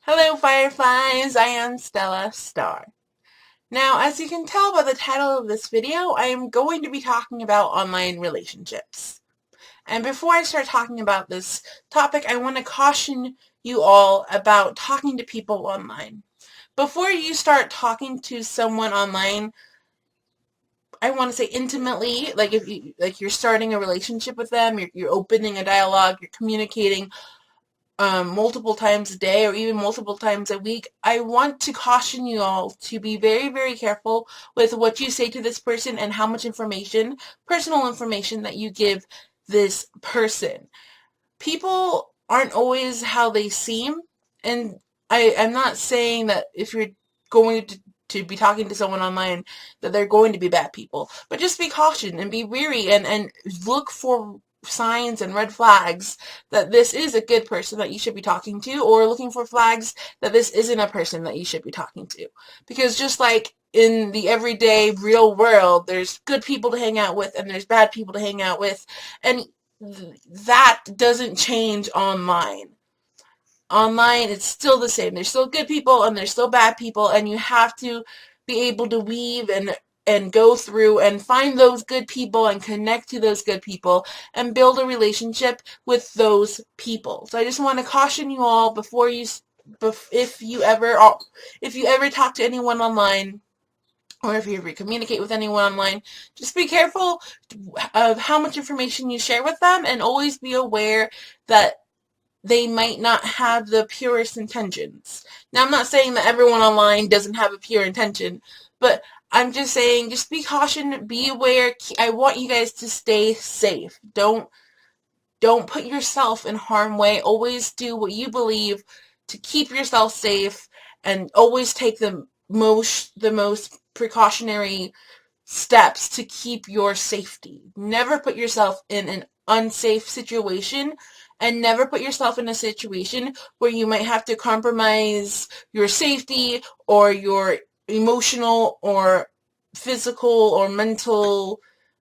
Hello Fireflies, I am Stella Star. Now, as you can tell by the title of this video, I am going to be talking about online relationships. And before I start talking about this topic, I want to caution you all about talking to people online. Before you start talking to someone online, I want to say intimately, like if you're starting a relationship with them, you're opening a dialogue, you're communicating multiple times a day or even multiple times a week, I want to caution you all to be very, very careful with what you say to this person and how much information, personal information, that you give this person. People aren't always how they seem, and I'm not saying that if you're going to be talking to someone online that they're going to be bad people, but just be cautious and be wary and look for signs and red flags that this is a good person that you should be talking to, or looking for flags that this isn't a person that you should be talking to. Because just like in the everyday real world, there's good people to hang out with and there's bad people to hang out with, and that doesn't change online. Online, it's still the same. There's still good people and there's still bad people, and you have to be able to weave and go through and find those good people and connect to those good people and build a relationship with those people. So I just want to caution you all before if you ever talk to anyone online, or if you ever communicate with anyone online, just be careful of how much information you share with them, and always be aware that they might not have the purest intentions. Now, I'm not saying that everyone online doesn't have a pure intention, but I'm just saying, just be cautious, be aware. I want you guys to stay safe. Don't put yourself in harm's way. Always do what you believe to keep yourself safe, and always take the most precautionary steps to keep your safety. Never put yourself in an unsafe situation, and never put yourself in a situation where you might have to compromise your safety or your emotional or physical or mental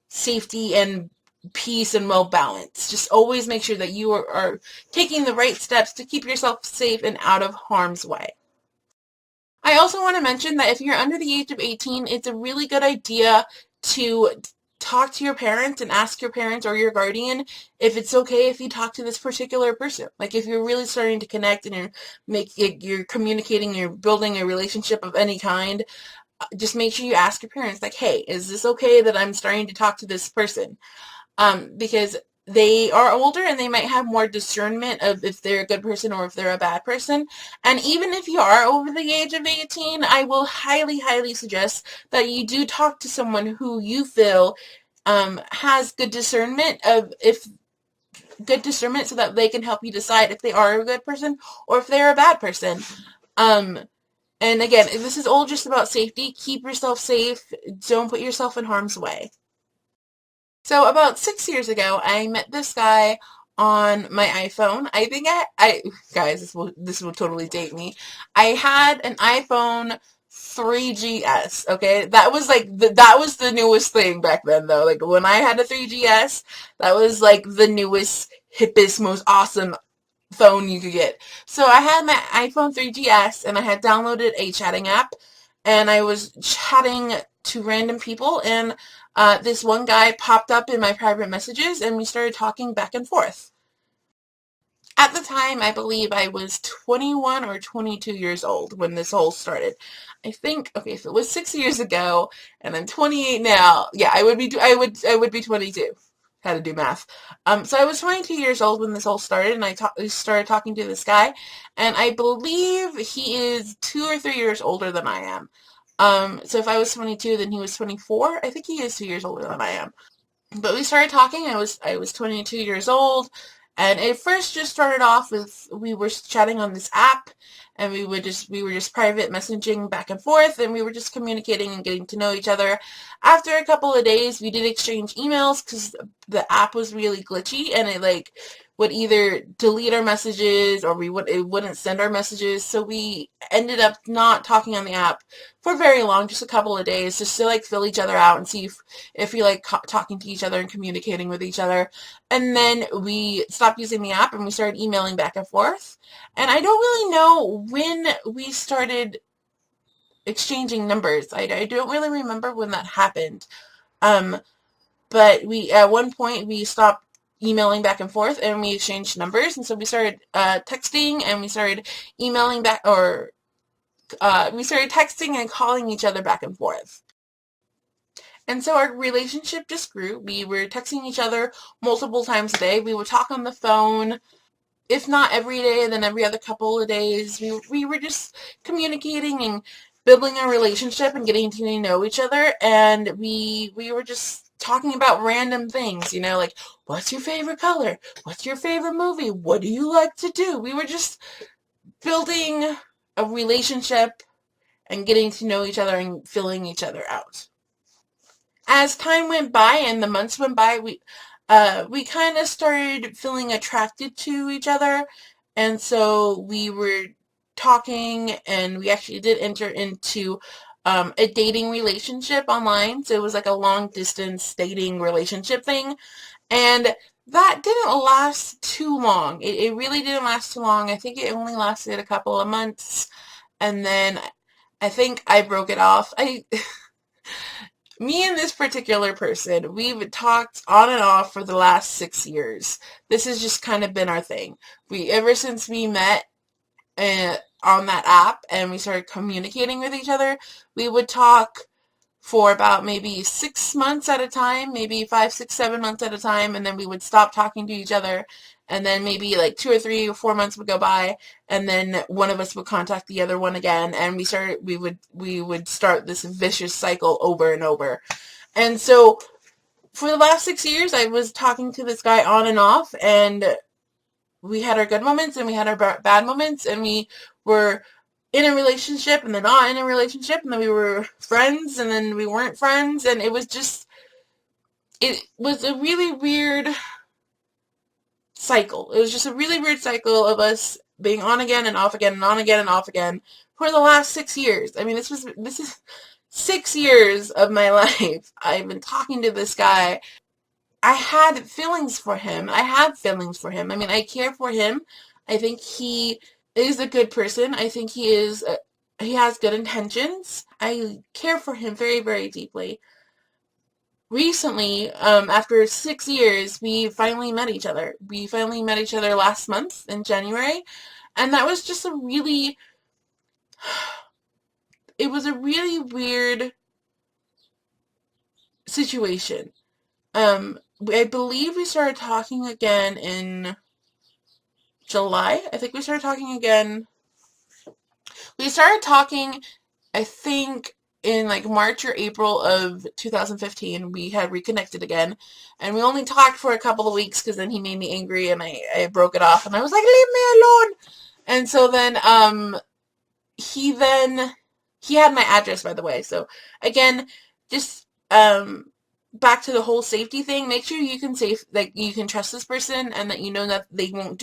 safety and peace and well balance. Just always make sure that you are taking the right steps to keep yourself safe and out of harm's way. I also want to mention that if you're under the age of 18, it's a really good idea to talk to your parents and ask your parents or your guardian if it's okay if you talk to this particular person. Like if you're really starting to connect and you're communicating, you're building a relationship of any kind, just make sure you ask your parents, like, hey, is this okay that I'm starting to talk to this person? Because they are older and they might have more discernment of if they're a good person or if they're a bad person. And even if you are over the age of 18, I will highly, highly suggest that you do talk to someone who you feel has good discernment so that they can help you decide if they are a good person or if they're a bad person. Um, and again, this is all just about safety. Keep yourself safe. Don't put yourself in harm's way. So about 6 years ago, I met this guy on my iPhone. I think guys, this will totally date me. I had an iPhone 3GS. Okay, that was like that was the newest thing back then, though. Like when I had a 3GS, that was like the newest, hippest, most awesome phone you could get. So I had my iPhone 3GS, and I had downloaded a chatting app, and I was chatting to random people, and this one guy popped up in my private messages, and we started talking back and forth. At the time, I believe I was 21 or 22 years old when this whole started. I think, okay, if it was 6 years ago and I'm 28 now, yeah, I would be 22. Had to do math. So I was 22 years old when this all started, and I started talking to this guy, and I believe he is 2 or 3 years older than I am. So if I was 22, then he was 24. I think he is 2 years older than I am. But we started talking. I was 22 years old, and it first just started off with we were chatting on this app, and we were just private messaging back and forth, and we were just communicating and getting to know each other. After a couple of days, we did exchange emails because the app was really glitchy, and it like would either delete our messages or it wouldn't send our messages. So we ended up not talking on the app for very long, just a couple of days, just to like fill each other out and see if we like talking to each other and communicating with each other. And then we stopped using the app and we started emailing back and forth. And I don't really know when we started exchanging numbers. I don't really remember when that happened. But we at one point we stopped emailing back and forth and we exchanged numbers, and so we started texting and we started emailing back, or we started texting and calling each other back and forth. And so our relationship just grew. We were texting each other multiple times a day. We would talk on the phone, if not every day, then every other couple of days. We were just communicating and building a relationship and getting to know each other, and we were just talking about random things, like, what's your favorite color? What's your favorite movie? What do you like to do? We were just building a relationship and getting to know each other and filling each other out. As time went by and the months went by, we kind of started feeling attracted to each other, and so we were talking, and we actually did enter into a dating relationship online. So it was like a long distance dating relationship thing, and that didn't last too long. It really didn't last too long. I think it only lasted a couple of months, and then I think I broke it off. Me and this particular person, we've talked on and off for the last 6 years. This has just kind of been our thing. Ever since we met on that app and we started communicating with each other, we would talk for about maybe 6 months at a time, maybe 5, 6, 7 months at a time, and then we would stop talking to each other, and then maybe like 2 or 3 or 4 months would go by, and then one of us would contact the other one again, and we would start this vicious cycle over and over. And so for the last 6 years, I was talking to this guy on and off, and we had our good moments and we had our bad moments, and we were in a relationship and then not in a relationship, and then we were friends and then we weren't friends, and it was a really weird cycle. It was just a really weird cycle of us being on again and off again and on again and off again for the last 6 years. I mean, this is 6 years of my life. I've been talking to this guy. I had feelings for him. I have feelings for him. I mean, I care for him. I think he is a good person. I think he has good intentions. I care for him very, very deeply. Recently, after 6 years, we finally met each other. We finally met each other last month in January, and that was just it was a really weird situation. I believe we started talking again in July. I think we started talking again. We started talking, I think, in like March or April of 2015. We had reconnected again, and we only talked for a couple of weeks because then he made me angry and I broke it off, and I was like, leave me alone. And so then he had my address, by the way. So again, just back to the whole safety thing. Make sure you can trust this person, and that you know that they won't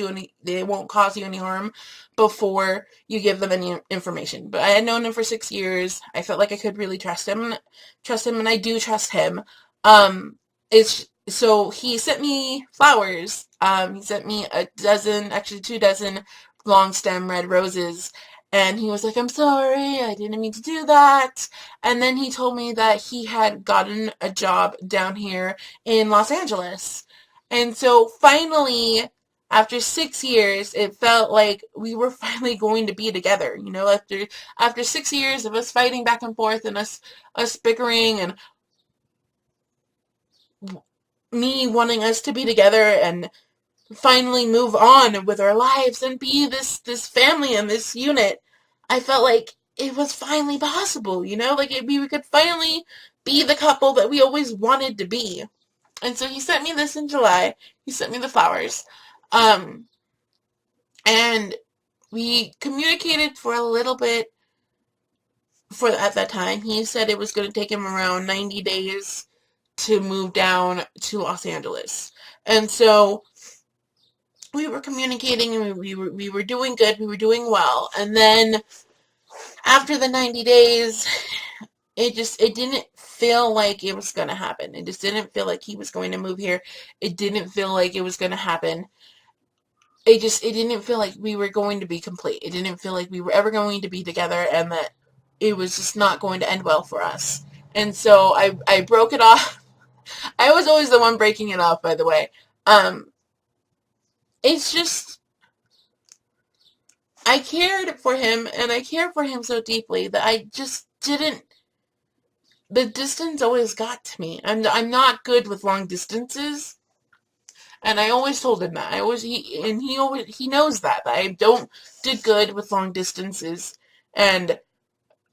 cause you any harm before you give them any information. But I had known him for 6 years. I felt like I could really trust him, and I do trust him. So he sent me flowers. He sent me actually 2 dozen long stem red roses. And he was like, I'm sorry, I didn't mean to do that. And then he told me that he had gotten a job down here in Los Angeles. And so finally, after 6 years, it felt like we were finally going to be together. After 6 years of us fighting back and forth and us bickering and me wanting us to be together and finally move on with our lives and be this family and this unit, I felt like it was finally possible, like we could finally be the couple that we always wanted to be. And so he sent me this in July. He sent me the flowers. And we communicated for a little bit at that time. He said it was going to take him around 90 days to move down to Los Angeles. And so we were communicating and we were doing good, we were doing well. And then after the 90 days, it didn't feel like it was going to happen. It just didn't feel like he was going to move here. It didn't feel like it was going to happen. It didn't feel like we were going to be complete. It didn't feel like we were ever going to be together, and that it was just not going to end well for us. And so I broke it off. I was always the one breaking it off, by the way. It's just, I cared for him, and I cared for him so deeply that I just didn't, the distance always got to me. I'm not good with long distances, and I always told him that. He knows that I don't did good with long distances, and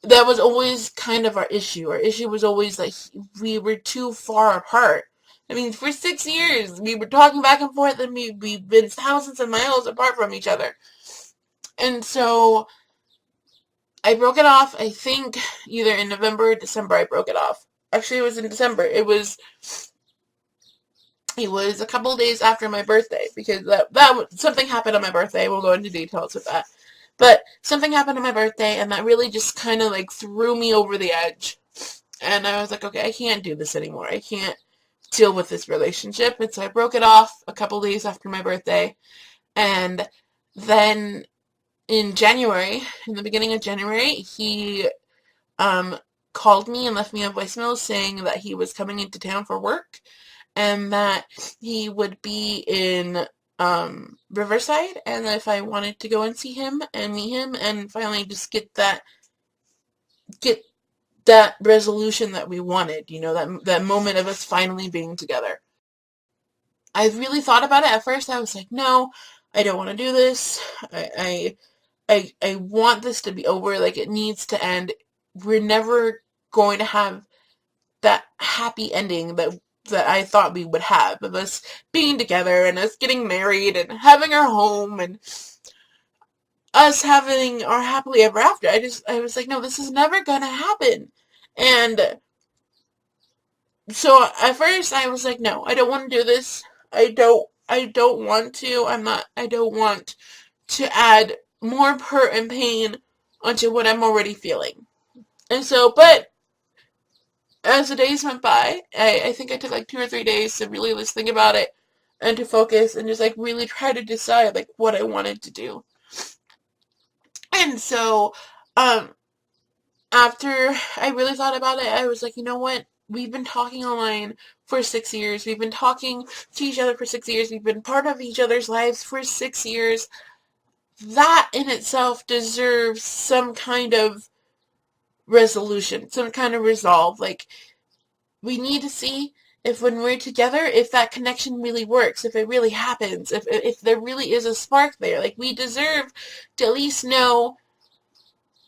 that was always kind of our issue. Our issue was always that we were too far apart. I mean, for 6 years, we were talking back and forth, and we've been thousands of miles apart from each other. And so I broke it off, I think, either in November or December I broke it off. Actually, it was in December. It was a couple of days after my birthday, because something happened on my birthday. We'll go into details with that. But something happened on my birthday, and that really just kind of like threw me over the edge. And I was like, okay, I can't do this anymore. I can't deal with this relationship. And so I broke it off a couple days after my birthday. And then in the beginning of January, he called me and left me a voicemail saying that he was coming into town for work and that he would be in Riverside, and if I wanted to go and see him and meet him and finally just get that resolution that we wanted, that moment of us finally being together. I really thought about it at first. I was like, no, I don't want to do this. I want this to be over. Like, it needs to end. We're never going to have that happy ending that I thought we would have, of us being together and us getting married and having our home and us having our happily ever after. I was like, no, this is never gonna happen. And so at first I was like, no, I don't want to do this. I don't want to. I don't want to add more hurt and pain onto what I'm already feeling. And so, but as the days went by, I think I took like 2 or 3 days to really just think about it and to focus and just like really try to decide like what I wanted to do. And so, after I really thought about it, I was like, you know what? We've been talking online for 6 years. We've been talking to each other for 6 years. We've been part of each other's lives for 6 years. That in itself deserves some kind of resolution, some kind of resolve. Like, we need to see if when we're together, if that connection really works, if it really happens, if there really is a spark there. Like, we deserve to at least know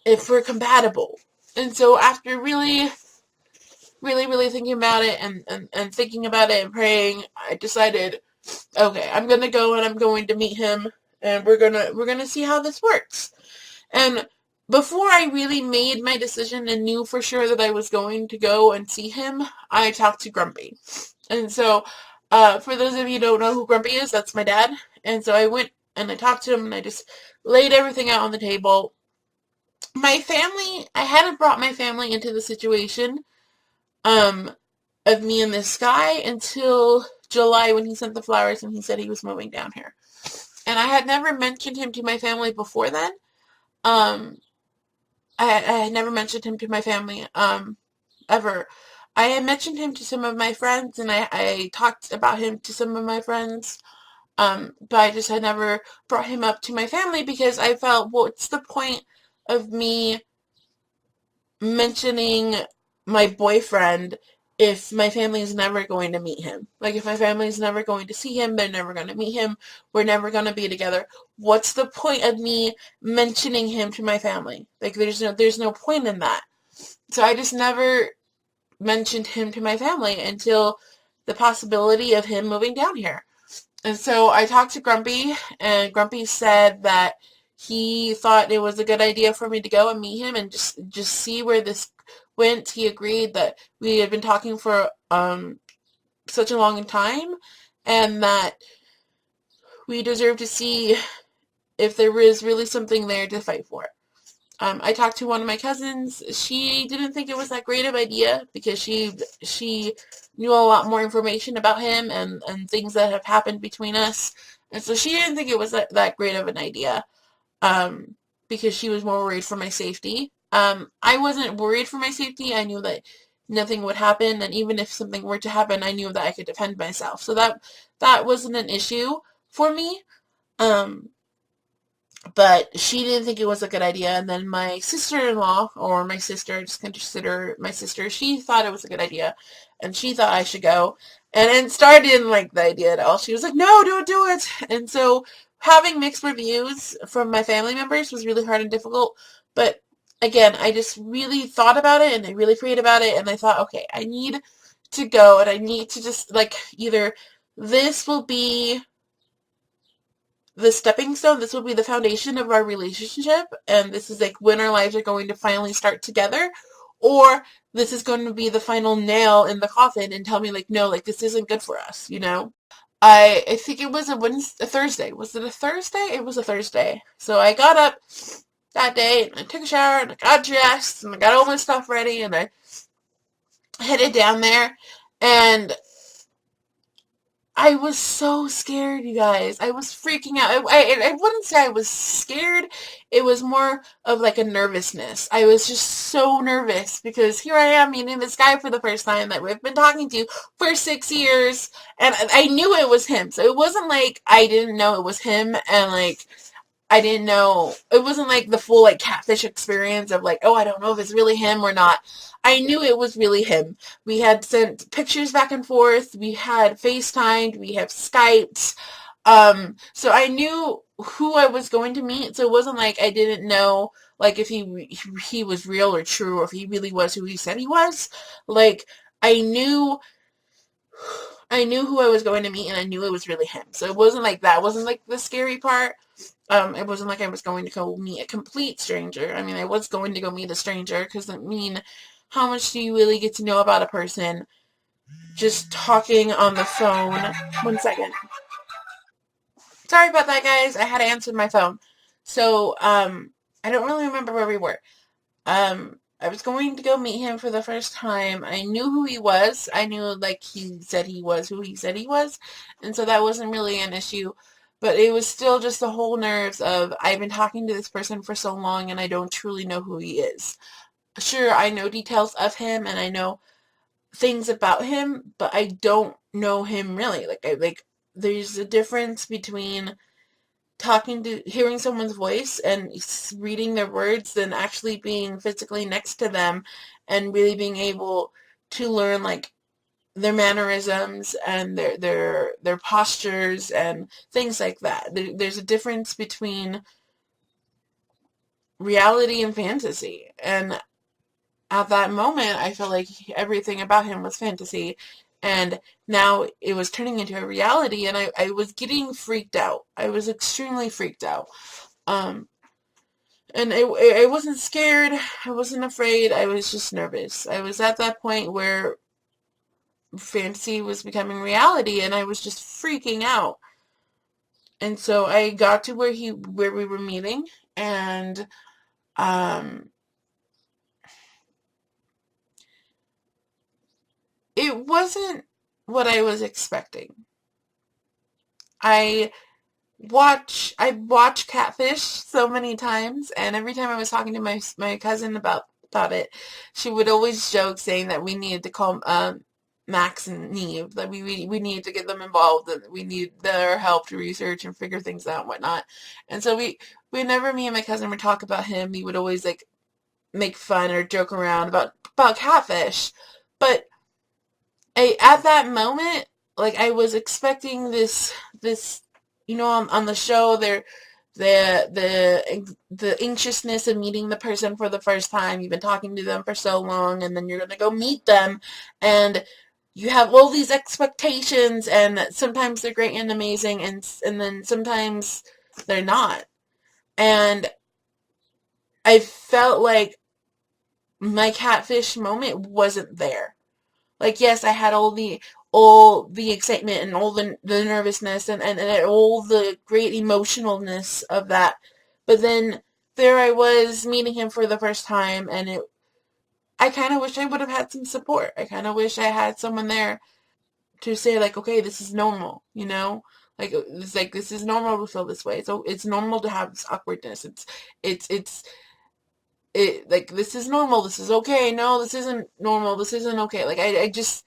if we're compatible. And so after really, really, really thinking about it and thinking about it and praying, I decided, okay, I'm gonna go and I'm going to meet him, and we're gonna see how this works. And before I really made my decision and knew for sure that I was going to go and see him, I talked to Grumpy. And so, for those of you who don't know who Grumpy is, that's my dad. And so I went and I talked to him and I just laid everything out on the table. My family, I hadn't brought my family into the situation of me and this guy until July, when he sent the flowers and he said he was moving down here. And I had never mentioned him to my family before then. I had never mentioned him to my family, ever. I had mentioned him to some of my friends, and I talked about him to some of my friends, but I just had never brought him up to my family because I felt, what's the point of me mentioning my boyfriend if my family is never going to meet him? Like, if my family is never going to see him, they're never going to meet him, we're never going to be together. What's the point of me mentioning him to my family? Like, there's no point in that. So I just never mentioned him to my family until the possibility of him moving down here. And so I talked to Grumpy, and Grumpy said that he thought it was a good idea for me to go and meet him and just see where this went. He agreed that we had been talking for such a long time, and that we deserve to see if there is really something there to fight for. I talked to one of my cousins. She didn't think it was that great of an idea because she knew a lot more information about him and things that have happened between us. And so she didn't think it was that great of an idea um, because she was more worried for my safety. I wasn't worried for my safety. I knew that nothing would happen, and even if something were to happen, I knew that I could defend myself. So that wasn't an issue for me. Um, but she didn't think it was a good idea. And then my sister-in-law, or my sister, just consider her my sister, she thought it was a good idea, and she thought I should go. And then Star didn't like the idea at all. She was like, no, don't do it. And so having mixed reviews from my family members was really hard and difficult. But again, I just really thought about it, and I really prayed about it, and I thought, okay, I need to go, and I need to just, like, either this will be the stepping stone, this will be the foundation of our relationship, and this is like when our lives are going to finally start together, or this is going to be the final nail in the coffin and tell me, like, no, like, this isn't good for us, you know? I think it was a Thursday. Was it a Thursday? It was a Thursday. So I got up that day, and I took a shower, and I got dressed, and I got all my stuff ready, and I headed down there, and I was so scared, you guys. I was freaking out. I wouldn't say I was scared. It was more of like a nervousness. I was just so nervous because here I am meeting this guy for the first time that we've been talking to for 6 years, and I knew it was him. So it wasn't like I didn't know it was him, and like I didn't know, it wasn't like the full like catfish experience of like, oh, I don't know if it's really him or not. I knew it was really him. We had sent pictures back and forth. We had FaceTimed. We have Skyped. So I knew who I was going to meet. So it wasn't like I didn't know like if he was real or true, or if he really was who he said he was. Like I knew I knew who I was going to meet, and I knew it was really him. So it wasn't like that. It wasn't like the scary part. It wasn't like I was going to go meet a complete stranger. I mean, I was going to go meet a stranger because, I mean, how much do you really get to know about a person just talking on the phone? 1 second. Sorry about that, guys. I had to answer my phone. So, I don't really remember where we were. I was going to go meet him for the first time. I knew who he was. I knew, like, he said he was who he said he was. And so that wasn't really an issue. But it was still just the whole nerves of, I've been talking to this person for so long and I don't truly know who he is. Sure, I know details of him and I know things about him, but I don't know him really. There's a difference between hearing someone's voice and reading their words than actually being physically next to them and really being able to learn like their mannerisms and their postures and things like that. There's a difference between reality and fantasy. And at that moment, I felt like everything about him was fantasy. And now it was turning into a reality, and I was getting freaked out. I was extremely freaked out. Um, and I wasn't scared. I wasn't afraid. I was just nervous. I was at that point where fantasy was becoming reality, and I was just freaking out. And so I got to where we were meeting, and um, it wasn't what I was expecting. I I watch Catfish so many times, and every time I was talking to my cousin about it, she would always joke saying that we needed to call Max and Neve, that we needed to get them involved, that we need their help to research and figure things out and whatnot. And so whenever me and my cousin would talk about him, we would always like make fun or joke around about Catfish. But at that moment, like I was expecting this, on the show, the anxiousness of meeting the person for the first time. You've been talking to them for so long, and then you're gonna go meet them, and you have all these expectations, and sometimes they're great and amazing, and then sometimes they're not. And I felt like my Catfish moment wasn't there. Like, yes, I had all the excitement and all the nervousness and all the great emotionalness of that. But then there I was meeting him for the first time, and I kind of wish I would have had some support. I kind of wish I had someone there to say, like, okay, this is normal, you know? Like, this is normal to feel this way. So it's normal to have this awkwardness. Like, this is normal. This is okay. No, this isn't normal. This isn't okay. Like, I just,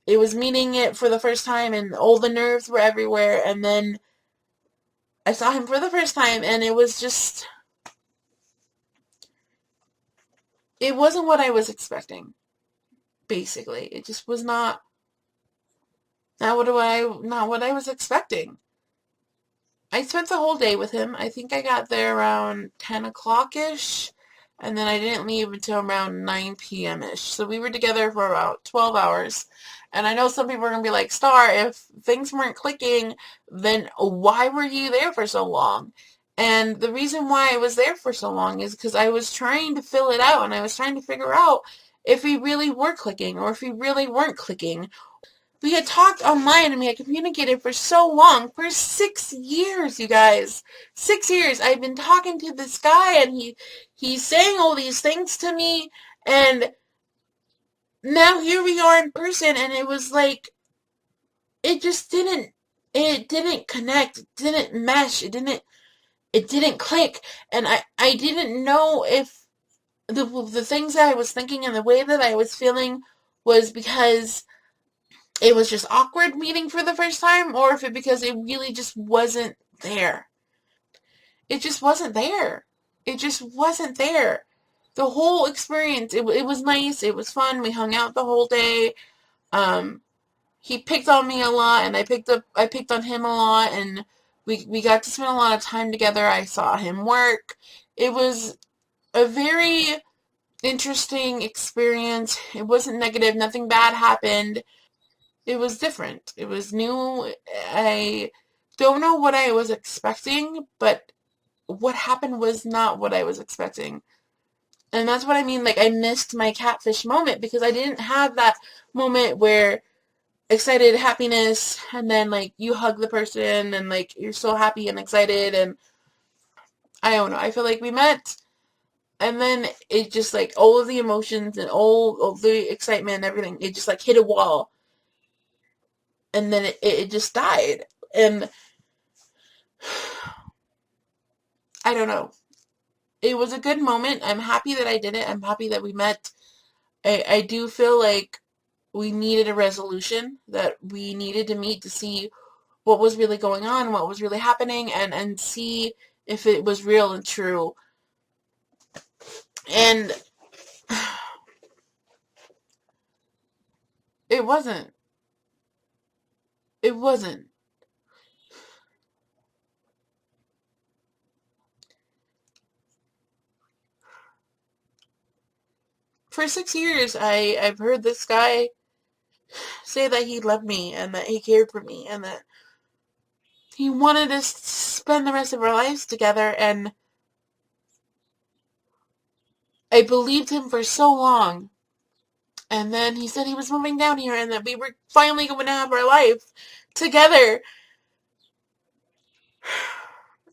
it was meeting it for the first time, and all the nerves were everywhere. And then I saw him for the first time, and it was just, it wasn't what I was expecting, basically. It just was not what I was expecting. I spent the whole day with him. I think I got there around 10 o'clock-ish, and then I didn't leave until around 9 p.m.-ish. So we were together for about 12 hours. And I know some people are going to be like, Star, if things weren't clicking, then why were you there for so long? And the reason why I was there for so long is because I was trying to fill it out, and I was trying to figure out if we really were clicking or if we really weren't clicking. We had talked online and we had communicated for so long, for 6 years, you guys. 6 years. I've been talking to this guy, and he's saying all these things to me, and now here we are in person, and it was like, it just didn't connect, it didn't mesh, it didn't click, and I didn't know if the things that I was thinking and the way that I was feeling was because it was just awkward meeting for the first time, or if it because it really just wasn't there. It just wasn't there. It just wasn't there. The whole experience, it was nice, it was fun, we hung out the whole day. Um, he picked on me a lot, and I picked on him a lot, and we got to spend a lot of time together. I saw him work. It was a very interesting experience. It wasn't negative, nothing bad happened. It was different. It was new. I don't know what I was expecting, but what happened was not what I was expecting. And that's what I mean, like, I missed my catfish moment because I didn't have that moment where excited happiness, and then, like, you hug the person and, like, you're so happy and excited, and I don't know. I feel like we met, and then it just, like, all of the emotions and all of the excitement and everything, it just, like, hit a wall, and then it just died. And I don't know. It was a good moment. I'm happy that I did it. I'm happy that we met. I do feel like we needed a resolution, that we needed to meet to see what was really going on, what was really happening, and see if it was real and true. And it wasn't. It wasn't. For 6 years, I've heard this guy say that he loved me and that he cared for me and that he wanted us to spend the rest of our lives together, and I believed him for so long. And then he said he was moving down here and that we were finally going to have our life together.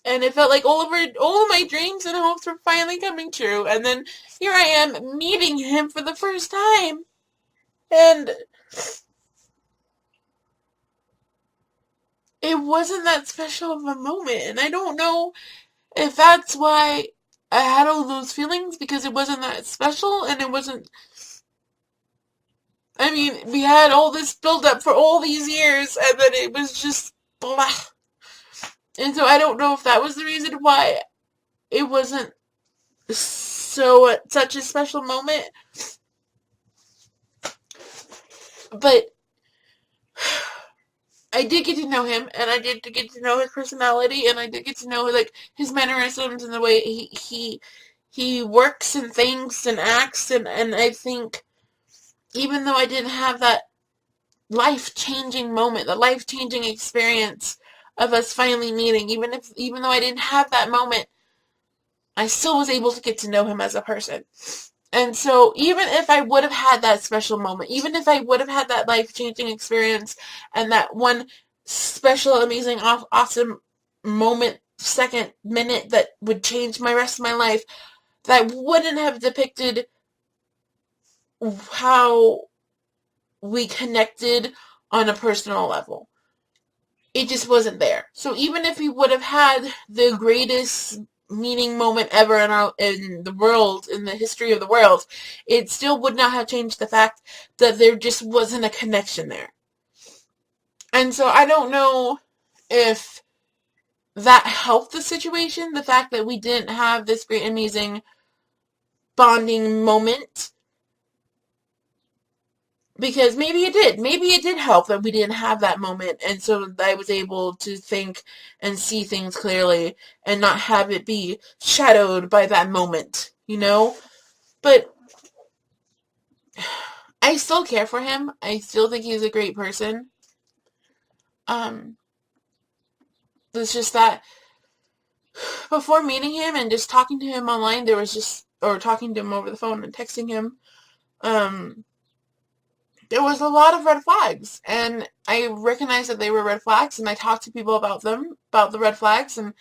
And it felt like all of my dreams and hopes were finally coming true. And then here I am meeting him for the first time. And it wasn't that special of a moment. And I don't know if that's why I had all those feelings, because it wasn't that special, and it wasn't, I mean, we had all this build up for all these years, and then it was just blah. And so I don't know if that was the reason why it wasn't such a special moment. But I did get to know him, and I did get to know his personality, and I did get to know, like, his mannerisms and the way he works and thinks and acts, and I think even though I didn't have that life-changing moment, the life-changing experience of us finally meeting, even though I didn't have that moment, I still was able to get to know him as a person. And so even if I would have had that special moment, even if I would have had that life-changing experience and that one special, amazing, awesome moment, second, minute that would change my rest of my life, that wouldn't have depicted how we connected on a personal level. It just wasn't there. So even if we would have had the greatest meaning moment ever in the world, in the history of the world, it still would not have changed the fact that there just wasn't a connection there. And so I don't know if that helped the situation, the fact that we didn't have this great, amazing bonding moment. Because maybe it did. Maybe it did help that we didn't have that moment, and so I was able to think and see things clearly and not have it be shadowed by that moment, you know? But I still care for him. I still think he's a great person. Um, it's just that before meeting him and just talking to him online, or talking to him over the phone and texting him, um, there was a lot of red flags, and I recognized that they were red flags, and I talked to people about them, about the red flags, and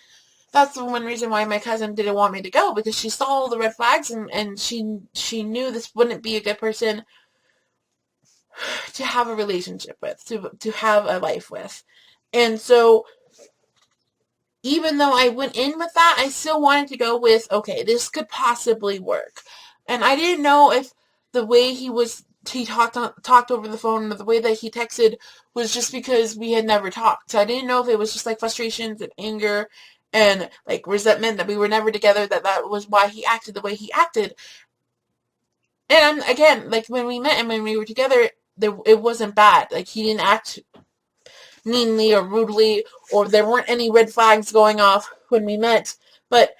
that's the one reason why my cousin didn't want me to go, because she saw all the red flags, and she knew this wouldn't be a good person to have a relationship with, to have a life with. And so even though I went in with that, I still wanted to go with, okay, this could possibly work. And I didn't know if the way he talked over the phone, or the way that he texted was just because we had never talked. So I didn't know if it was just like frustrations and anger and like resentment that we were never together, that was why he acted the way he acted. And again, like when we met and when we were together, it wasn't bad. Like he didn't act meanly or rudely, or there weren't any red flags going off when we met. But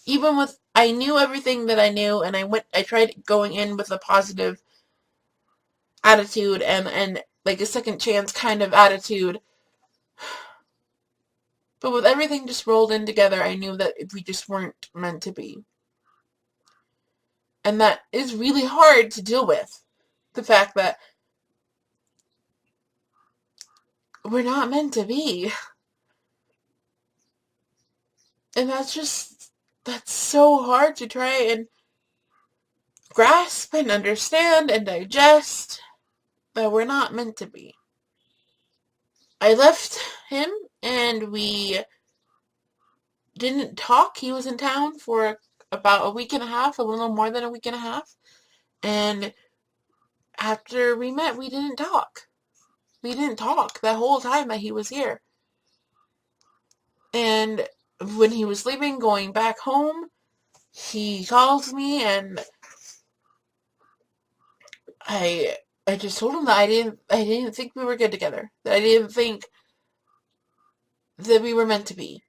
even with, I knew everything that I knew, and I tried going in with a positive attitude and like a second chance kind of attitude. But with everything just rolled in together, I knew that we just weren't meant to be. And that is really hard to deal with. The fact that we're not meant to be. And that's so hard to try and grasp and understand and digest, that we're not meant to be. I left him and we didn't talk. He was in town for about a week and a half, a little more than a week and a half. And after we met, we didn't talk. We didn't talk the whole time that he was here. And when he was leaving, going back home, he called me, and I just told him that I didn't think we were good together. That I didn't think that we were meant to be.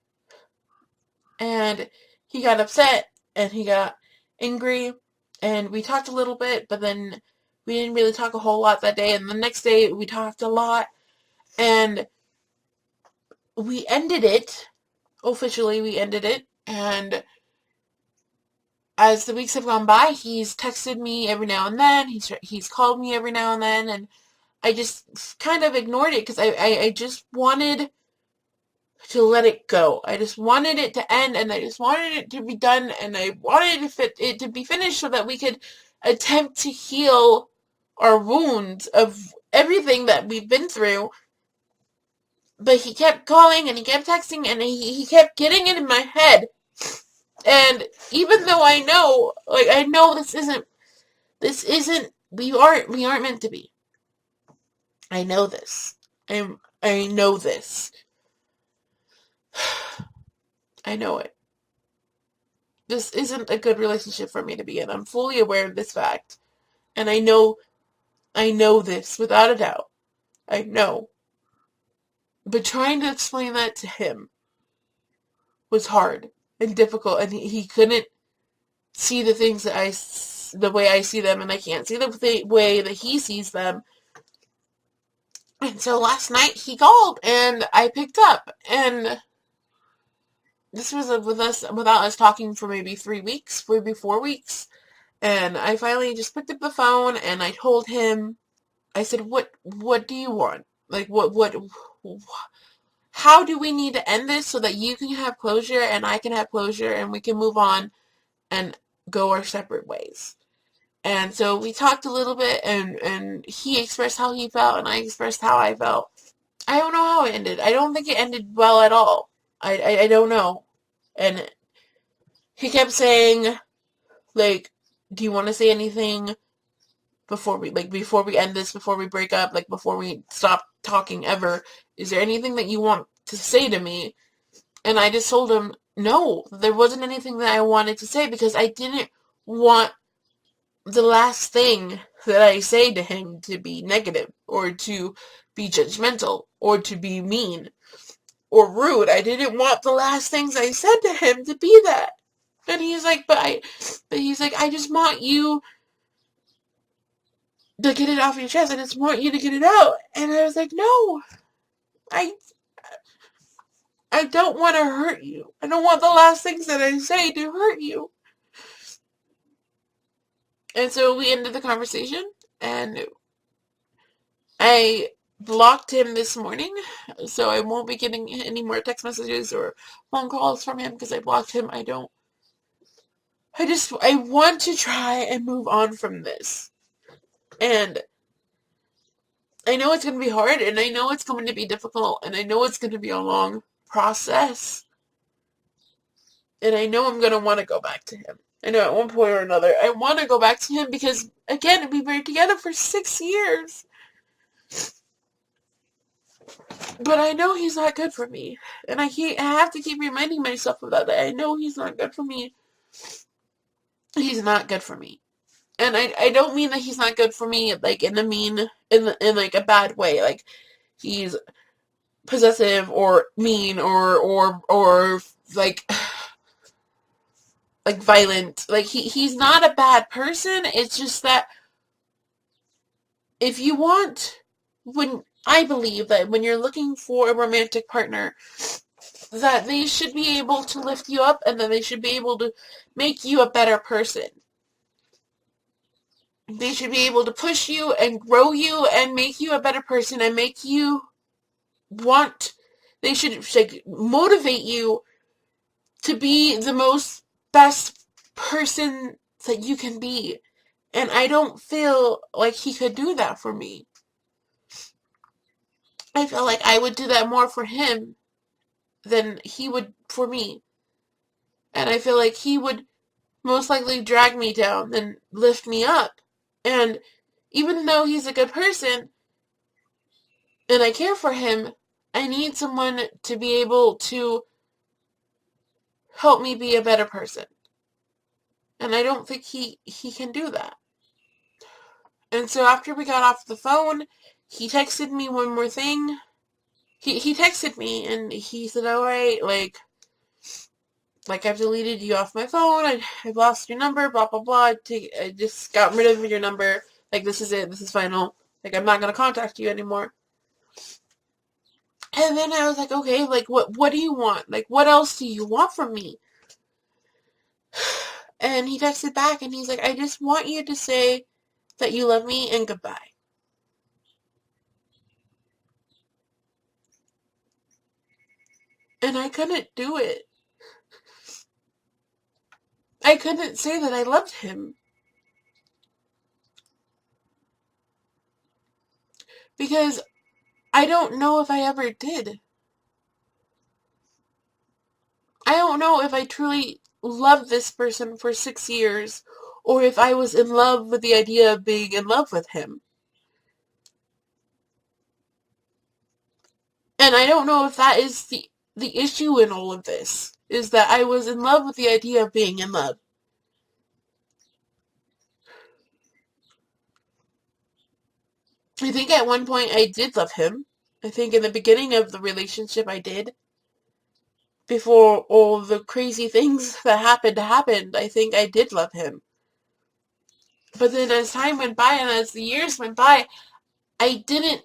And he got upset, and he got angry, and we talked a little bit, but then we didn't really talk a whole lot that day, and the next day we talked a lot, and we ended it. Officially, we ended it, and as the weeks have gone by, he's texted me every now and then, he's called me every now and then, and I just kind of ignored it, because I just wanted to let it go. I just wanted it to end, and I just wanted it to be done, and I wanted it to be finished so that we could attempt to heal our wounds of everything that we've been through. But he kept calling, and he kept texting, and he kept getting it in my head. And even though I know, this isn't, we aren't meant to be. I know this. I know this. I know it. This isn't a good relationship for me to be in. I'm fully aware of this fact. And I know this without a doubt. I know. But trying to explain that to him was hard and difficult, and he couldn't see the things the way I see them, and I can't see the way that he sees them. And so last night he called, and I picked up, and this was without us talking for maybe 3 weeks, maybe 4 weeks. And I finally just picked up the phone and I told him, I said, what do you want? Like, how do we need to end this so that you can have closure and I can have closure and we can move on and go our separate ways? And so we talked a little bit, and he expressed how he felt and I expressed how I felt. I don't know how it ended. I don't think it ended well at all. I don't know. And he kept saying, like, do you want to say anything before we end this, before we break up, like before we stop talking ever? Is there anything that you want to say to me? And I just told him, no, there wasn't anything that I wanted to say because I didn't want the last thing that I say to him to be negative or to be judgmental or to be mean or rude. I didn't want the last things I said to him to be that. And he's like, but he's like, I just want you to get it off your chest. I just want you to get it out. And I was like, no, I I don't want to hurt you. I don't want the last things that I say to hurt you. And so we ended the conversation, and I blocked him this morning, so I won't be getting any more text messages or phone calls from him because I blocked him. I want to try and move on from this. And I know it's going to be hard, and I know it's going to be difficult, and I know it's going to be a long process. And I know I'm going to want to go back to him. I know at one point or another, I want to go back to him because, again, we were together for 6 years. But I know he's not good for me. And I have to keep reminding myself of that I know he's not good for me. He's not good for me. And I don't mean that he's not good for me, like, in like, a bad way. Like, he's possessive or mean or like violent. Like, he's not a bad person. It's just that if you want, I believe that when you're looking for a romantic partner, that they should be able to lift you up and that they should be able to make you a better person. They should be able to push you and grow you and make you a better person and make you they should, like, motivate you to be the most best person that you can be. And I don't feel like he could do that for me. I feel like I would do that more for him than he would for me. And I feel like he would most likely drag me down than lift me up. And even though he's a good person and I care for him, I need someone to be able to help me be a better person. And I don't think he can do that. And so after we got off the phone, he texted me one more thing. He texted me and he said, alright, like I've deleted you off my phone, I've lost your number, blah, blah, blah, I just got rid of your number, like, this is it, this is final, like, I'm not going to contact you anymore. And then I was like, okay, like, what do you want? Like, what else do you want from me? And he texted back and he's like, I just want you to say that you love me and goodbye. And I couldn't do it. I couldn't say that I loved him. Because I don't know if I ever did. I don't know if I truly loved this person for 6 years, or if I was in love with the idea of being in love with him. And I don't know if that is the issue in all of this, is that I was in love with the idea of being in love. I think at one point I did love him. I think in the beginning of the relationship I did. Before all the crazy things that happened, I think I did love him. But then as time went by and as the years went by, I didn't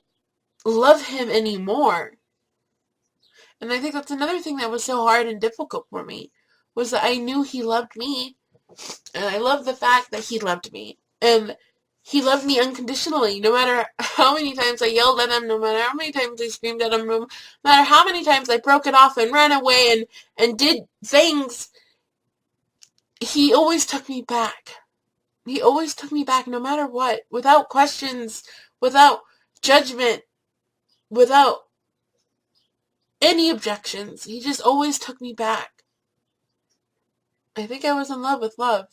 love him anymore. And I think that's another thing that was so hard and difficult for me, was that I knew he loved me, and I loved the fact that he loved me. And he loved me unconditionally, no matter how many times I yelled at him, no matter how many times I screamed at him, no matter how many times I broke it off and ran away and did things. He always took me back. He always took me back no matter what, without questions, without judgment, without any objections. He just always took me back. I think I was in love with love,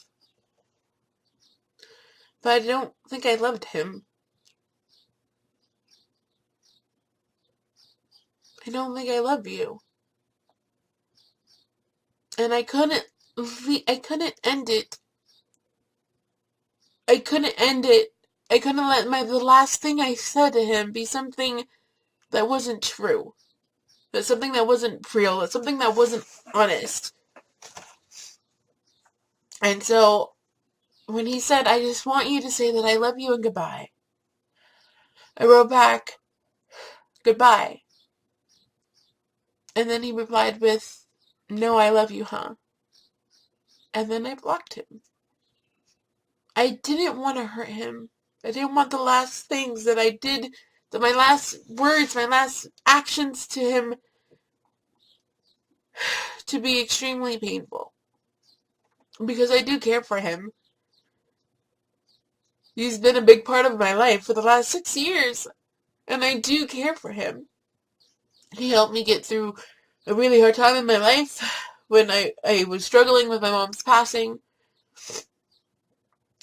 but I don't think I loved him. I don't think I love you. And I couldn't end it. I couldn't end it. I couldn't let the last thing I said to him be something that wasn't true. But something that wasn't real. Something that wasn't honest. And so, when he said, I just want you to say that I love you and goodbye, I wrote back, goodbye. And then he replied with, no, I love you, huh? And then I blocked him. I didn't want to hurt him. I didn't want the last things that I did, that my last words, my last actions to him to be extremely painful. Because I do care for him. He's been a big part of my life for the last 6 years. And I do care for him. He helped me get through a really hard time in my life when I was struggling with my mom's passing.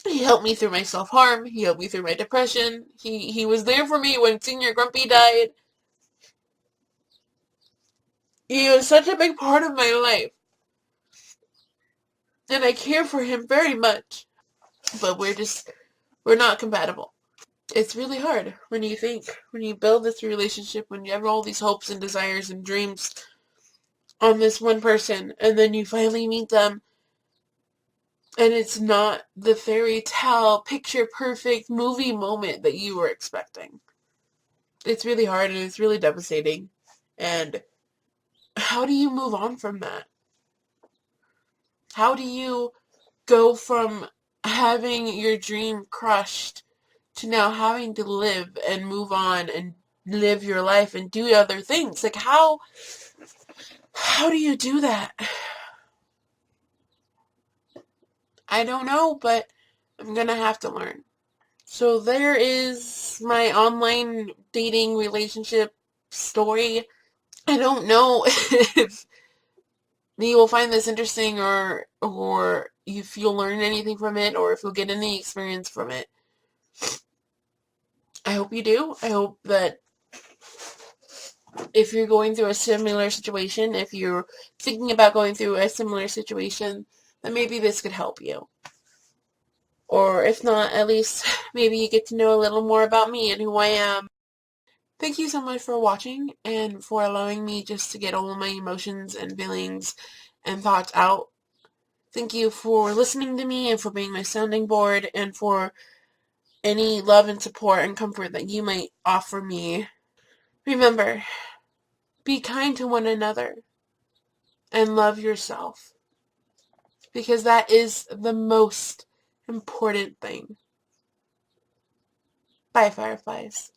He helped me through my self-harm. He helped me through my depression. He was there for me when Senior Grumpy died. He was such a big part of my life. And I care for him very much. But we're not compatible. It's really hard when you build this relationship, when you have all these hopes and desires and dreams on this one person, and then you finally meet them, and it's not the fairy tale, picture perfect movie moment that you were expecting. It's really hard and it's really devastating. And how do you move on from that? How do you go from having your dream crushed to now having to live and move on and live your life and do other things? Like, how do you do that? I don't know, but I'm gonna have to learn. So there is my online dating relationship story. I don't know if you will find this interesting or if you'll learn anything from it or if you'll get any experience from it. I hope you do. I hope that if you're going through a similar situation, if you're thinking about going through a similar situation, then maybe this could help you. Or if not, at least maybe you get to know a little more about me and who I am. Thank you so much for watching and for allowing me just to get all of my emotions and feelings and thoughts out. Thank you for listening to me and for being my sounding board and for any love and support and comfort that you might offer me. Remember, be kind to one another and love yourself, because that is the most important thing. Bye, Fireflies.